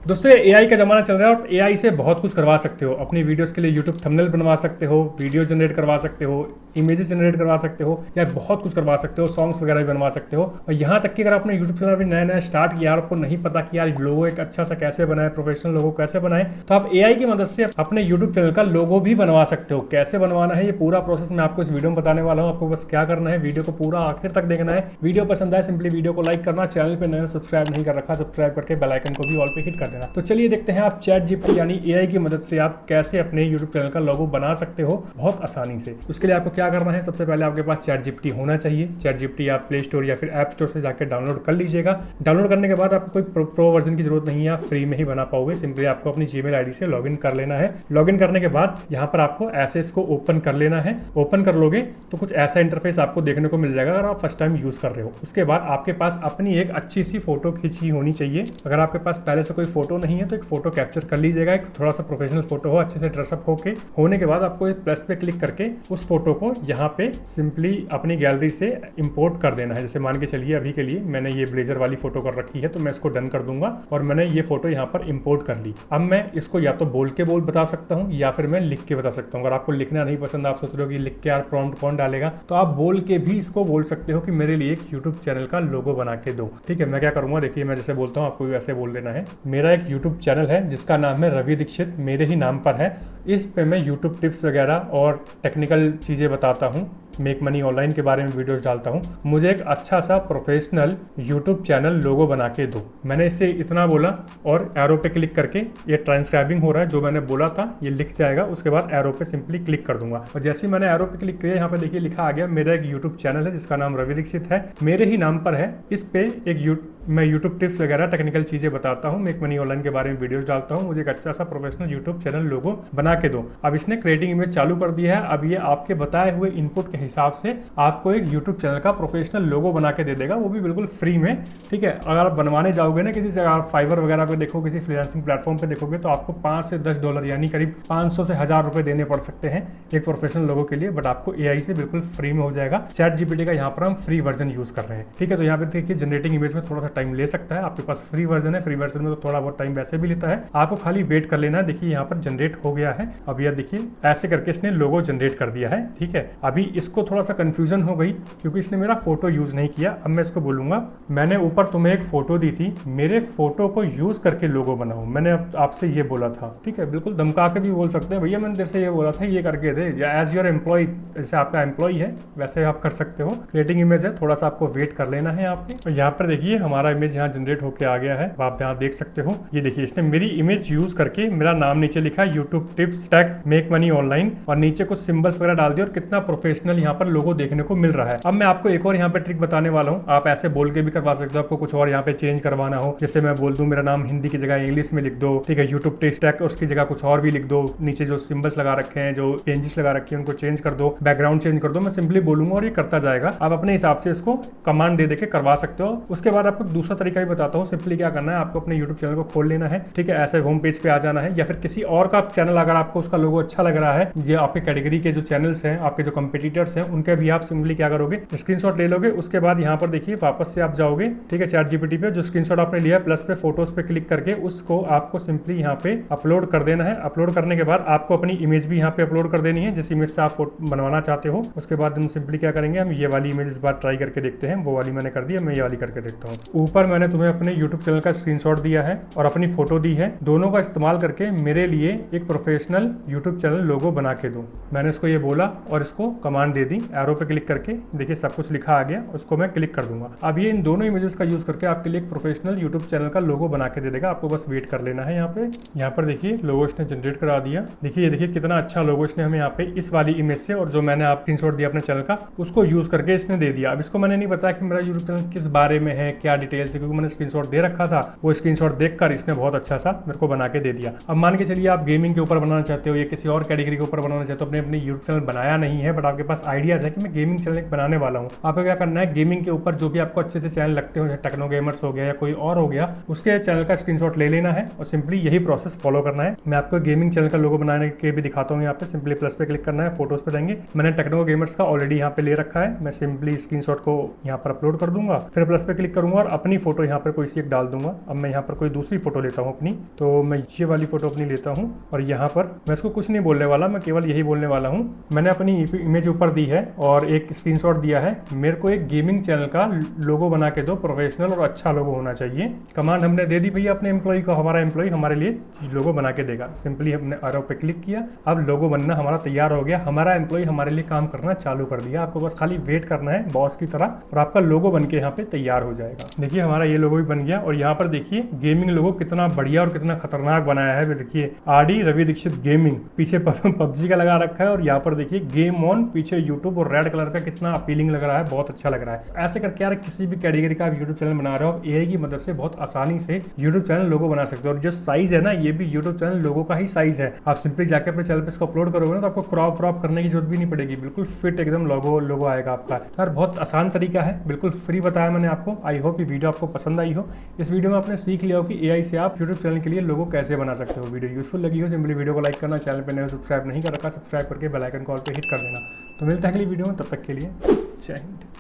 दोस्तों ये एआई का ज़माना चल रहा है और एआई से बहुत कुछ करवा सकते हो। अपनी वीडियोस के लिए यूट्यूब थंबनेल बनवा सकते हो, वीडियो जनरेट करवा सकते हो, इमेजेस जनरेट करवा सकते हो, या बहुत कुछ करवा सकते हो, सॉन्ग्स वगैरह भी बनवा सकते हो। और यहाँ तक कि अगर आपने यूट्यूब चैनल भी नया नया स्टार्ट किया और आपको नहीं पता कि यार लोगो एक अच्छा सा कैसे बनाए, प्रोफेशनल लोगो कैसे बनाए, तो आप एआई की मदद से अपने यूट्यूब चैनल का लोगो भी बनवा सकते हो। कैसे बनवाना है ये पूरा प्रोसेस मैं आपको इस वीडियो में बताने वाला हूँ। आपको बस क्या करना है, वीडियो को पूरा आखिर तक देखना है। वीडियो पसंद आए सिंपली वीडियो को लाइक करना, चैनल पे नया सब्सक्राइब नहीं कर रखा सब्सक्राइब करके बेल आइकन को भी ऑल पे हिट कर देना। तो चलिए देखते हैं आप चैट जीपीटी यानी एआई की मदद से आप कैसे अपने यूट्यूब चैनल का लोगो बना सकते हो बहुत आसानी से। उसके लिए आपको क्या करना है, सबसे पहले आपके पास चैट जीपीटी होना चाहिए। चैट जीपीटी आप प्ले स्टोर या फिर ऐप स्टोर से जाकर डाउनलोड कर लीजिएगा। डाउनलोड करने के बाद आपको कोई प्रो वर्जन की जरूरत नहीं है, आप फ्री में ही बना पाओगे। सिंपली आपको अपनी जीमेल आईडी से लॉगिन कर लेना है। लॉगिन करने के बाद यहाँ पर आपको ऐसे इसको ओपन कर लेना है। ओपन कर लोगे तो कुछ ऐसा इंटरफेस आपको देखने को मिल जाएगा अगर आप फर्स्ट टाइम यूज कर रहे हो। उसके बाद आपके पास अपनी एक अच्छी सी फोटो खींची होनी चाहिए। अगर आपके पास पहले से कोई फोटो नहीं है तो एक फोटो कैप्चर कर लीजिएगा। एक थोड़ा सा प्रोफेशनल फोटो हो, अच्छे से ड्रेसअप होने के बाद आपको प्लस पे क्लिक करके उस फोटो को यहाँ पे सिंपली अपनी गैलरी से इंपोर्ट कर देना है। जैसे मान के चलिए अभी के लिए मैंने ये ब्लेजर वाली फोटो कर रखी है तो मैं इसको डन कर दूंगा और मैंने ये फोटो यहाँ पर इंपोर्ट कर ली। अब मैं इसको या तो बोल बता सकता हूँ या फिर मैं लिख के बता सकता हूँ। अगर आपको लिखना नहीं पसंद, आप सोच रहे हो कि लिख के यार प्रॉम्प्ट कौन डालेगा, तो आप बोल के भी इसको बोल सकते हो कि मेरे लिए एक यूट्यूब चैनल का लोगो बना के दो। ठीक है, मैं क्या करूंगा, देखिए मैं जैसे बोलता हूँ आपको भी वैसे बोल देना है। मेरा एक यूट्यूब चैनल है जिसका नाम है रवि दीक्षित, मेरे ही नाम पर है। इस पे मैं यूट्यूब टिप्स वगैरह और टेक्निकल चीज़ें बताता हूँ, मेक मनी ऑनलाइन के बारे में वीडियोस डालता हूँ। मुझे एक अच्छा सा प्रोफेशनल यूट्यूब चैनल लोगो बना के दो। मैंने इससे इतना बोला और एरो पे क्लिक करके ये ट्रांसक्राइबिंग हो रहा है, जो मैंने बोला था ये लिख जाएगा। उसके बाद एरो पे सिंपली क्लिक कर दूंगा और जैसे ही मैंने एरो पे क्लिक किया यहाँ पे देखिए लिखा आ गया मेरा एक यूट्यूब चैनल है जिसका नाम रवि दीक्षित है, मेरे ही नाम पर है। इस पे मैं यूट्यूब टिप्स वगैरह टेक्निकल चीजें बताता हूँ, मेक मनी ऑनलाइन के बारे में वीडियोस डालता हूँ। मुझे एक अच्छा सा प्रोफेशनल यूट्यूब चैनल लोगो बना के दो। अब इसने क्रिएटिंग इमेज चालू कर दिया है। अब ये आपके बताए हुए इनपुट के हिसाब से आपको एक यूट्यूब चैनल का प्रोफेशनल लोगो बना के दे देगा, वो भी बिल्कुल फ्री में। ठीक है, अगर आप बनवाने जाओगे ना किसी से, अगर आप फाइवर वगैरह पे देखो, किसी फ्रीलांसिंग प्लेटफॉर्म पे देखोगे तो आपको 5 से 10 डॉलर यानी करीब 500 से 1000 रुपए देने पड़ सकते हैं एक प्रोफेशनल लोगो के लिए। बट आपको एआई से बिल्कुल फ्री में हो जाएगा। चैट जीपीटी का यहाँ पर हम फ्री वर्जन यूज कर रहे हैं। ठीक है, तो यहाँ पे देखिए जनरेटिंग इमेज में थोड़ा सा टाइम ले सकता है। आपके पास फ्री वर्जन है, फ्री वर्जन में तो थोड़ा बहुत टाइम वैसे भी लेता है, आपको खाली वेट कर लेना है। देखिए यहाँ पर जनरेट हो गया है। अब यह देखिए ऐसे करके इसने लोगो जनरेट कर दिया है। ठीक है, अभी इसको थोड़ा सा कंफ्यूजन हो गई क्योंकि इसने मेरा फोटो यूज नहीं किया। अब मैं इसको बोलूंगा मैंने ऊपर तुम्हें एक फोटो दी थी, मेरे फोटो को यूज करके लोगो बनाओ, मैंने आपसे ये बोला था। ठीक है, बिल्कुल धमका के भी बोल सकते हैं, भैया मैंने तेरे से ये बोला था ये करके दे, या एज योर एम्प्लॉय, जैसे आपका एम्प्लॉय है वैसे आप कर सकते हो। क्रिएटिंग इमेज है, थोड़ा सा आपको वेट कर लेना है यहाँ पे। यहाँ पर देखिए हमारा इमेज यहाँ जनरेट होके आ गया है, आप यहाँ देख सकते हो। ये देखिए इसने मेरी इमेज यूज करके मेरा नाम नीचे लिखा YouTube tips tech make money online और नीचे कुछ सिंबल्स वगैरह डाल दिए और कितना प्रोफेशनल यहाँ पर लोगो देखने को मिल रहा है। अब मैं आपको एक और यहाँ पे ट्रिक बताने वाला हूँ। आप ऐसे बोल के भी करवा सकते हो, आपको कुछ और यहाँ पे चेंज करवाना हो, जैसे मैं बोल दूं मेरा नाम हिंदी की जगह इंग्लिश में लिख दो। ठीक है, यूट्यूब टिप्स टेक उसकी जगह कुछ और भी लिख दो। नीचे जो सिंबल्स लगा रखे हैं, जो चेंजेस लगा रखे हैं उनको चेंज कर दो, बैकग्राउंड चेंज कर दो। मैं सिंपली बोलूंगा और ये करता जाएगा। आप अपने हिसाब से इसको कमांड दे के करवा सकते हो। उसके बाद आपको दूसरा तरीका भी बताता हूँ। सिंपली क्या करना है, आपको अपने यूट्यूब चैनल को खोल लेना है। ठीक है, ऐसे होम पेज पे आ जाना है या फिर किसी और का चैनल अगर आपको उसका लोगो अच्छा लग रहा है, ये आपके कैटेगरी के जो चैनल्स हैं, आपके जो कंपटीटर्स हैं, उनके भी आप सिंपली क्या करोगे, स्क्रीनशॉट ले लोगे। उसके बाद यहाँ पर देखिए वापस से आप जाओगे। ठीक है, चैट जीपीटी पे जो स्क्रीनशॉट आपने लिया है प्लस पे फोटोज पे क्लिक करके उसको आपको सिंपली यहाँ पे अपलोड कर देना है। अपलोड करने के बाद आपको अपनी इमेज भी यहाँ पे अपलोड कर देनी है, जिस इमेज से आप बनवाना चाहते हो। उसके बाद हम सिंपली क्या करेंगे, हम ये वाली इमेज इस बार ट्राई करके देखते हैं। वो वाली मैंने कर दी, मैं ये वाली करके देखता हूँ। ऊपर मैंने तुम्हें अपने यूट्यूब चैनल का स्क्रीनशॉट दिया है और अपनी फोटो दी है, दोनों का इस्तेमाल करके मेरे लिए एक प्रोफेशनल यूट्यूब चैनल लोगो बना के दो। मैंने इसको ये बोला और इसको कमांड दे दी, एरो पे क्लिक करके देखिए सब कुछ लिखा आ गया, उसको मैं क्लिक कर दूंगा। अब ये इन दोनों इमेजेस का यूज करके आपके लिए एक प्रोफेशनल यूट्यूब चैनल का लोगो बना के दे देगा। आपको बस वेट कर लेना है। यहाँ पर देखिए लोगो इसने जनरेट करा दिया। देखिए ये देखिए कितना अच्छा लोगो इसने हमें यहाँ पे इस वाली इमेज से, और जो मैंने आप स्क्रीनशॉट दिया अपने चैनल का उसको यूज करके इसने दे दिया। अब इसको मैंने नहीं बताया कि मेरा यूट्यूब चैनल किस बारे में है, क्या डिटेल्स है, क्योंकि मैंने स्क्रीनशॉट दे रखा था। वो स्क्रीनशॉट देखकर इसने बहुत अच्छा सा मेरे को बना के दे दिया। अब मान के चलिए आप गेमिंग के ऊपर बनाना बनाना चाहते हो या किसी और कैटेगरी के ऊपर बनाना चाहते हो, अपने यूट्यूब चैनल बनाया नहीं है बट आपके पास आइडियाज है कि मैं गेमिंग चैनल बनाने वाला हूँ, आपको क्या करना है, गेमिंग के ऊपर जो भी आपको अच्छे से चैनल लगते हो, टेक्नो गेमर्स हो गया या कोई और हो गया, उसके चैनल का स्क्रीनशॉट ले लेना है और सिंपली यही प्रोसेस फॉलो करना है। मैं आपको गेमिंग चैनल का लोगो बनाने के भी दिखाता हूँ। यहाँ पे सिंपली प्लस पे क्लिक करना है, फोटोज पे जाएंगे, मैंने टेक्नो गेमर्स का ऑलरेडी यहाँ पे ले रखा है, मैं सिंपली स्क्रीनशॉट को यहाँ पर अपलोड कर दूंगा, फिर प्लस पे क्लिक करूंगा और अपनी फोटो यहाँ पर कोई सी एक डाल दूंगा। अब मैं यहाँ पर कोई दूसरी फोटो लेता हूँ अपनी, तो मैं ये वाली फोटो अपनी लेता हूँ और यहाँ पर मैं इसको कुछ नहीं बोलने वाला, मैं केवल यही बोलने वाला हूँ, मैंने अपनी इमेज ऊपर दी है और एक स्क्रीनशॉट दिया है, मेरे को एक गेमिंग चैनल का लोगो बना के दो, प्रोफेशनल और अच्छा लोगो होना चाहिए। कमांड हमने दे दी भैया अपने एम्प्लॉय को, हमारा एम्प्लॉय हमारे लिए लोगो बना के देगा। सिंपली हमने एरो पे क्लिक किया, अब लोगो बनना हमारा तैयार हो गया, हमारा एम्प्लॉय हमारे लिए काम करना चालू कर दिया। आपको बस खाली वेट करना है बॉस की तरह और आपका लोगो बन के यहाँ पे तैयार हो जाएगा। देखिए हमारा ये लोगो भी बन गया और यहाँ पर देखिए गेमिंग लोगो कितना बढ़िया और कितना खतरनाक बनाया है। देखिए आरडी रवि दीक्षित गेमिंग, पीछे पबजी का लगा रखा है और यहाँ पर देखिए गेम ऑन, पीछे यूट्यूब और रेड कलर का कितना अपीलिंग लग रहा है, बहुत अच्छा लग रहा है। ऐसे करके यार किसी भी कैटेगरी का आप यूट्यूब चैनल बना रहे हो, एआई की मदद से बहुत आसानी से यूट्यूब चैनल लोगो बना सकते हो। और जो साइज है ना, ये भी यूट्यूब चैनल लोगो का ही साइज है। आप सिंपली जाकर अपने चैनल पे इसको अपलोड करोगे ना तो आपको क्रॉप करने की जरूरत भी नहीं पड़ेगी, बिल्कुल फिट एकदम लोगो आएगा आपका। यार बहुत आसान तरीका है, बिल्कुल फ्री बताया मैंने आपको। आई होप ये वीडियो आपको पसंद आई हो। इस वीडियो में आपने सीख लिया हो कि एआई से आप यूट्यूब चैनल के लिए लोगो कैसे बना सकते हो। वीडियो यूजफुल लगी हो सिंपली वीडियो को लाइक करना, चैनल पे नए सब्सक्राइब नहीं कर रखा सब्सक्राइब करके बेल आइकन कॉल पे हिट कर देना। तो मिलता है अगली वीडियो में, तब तक के लिए जय हिंद।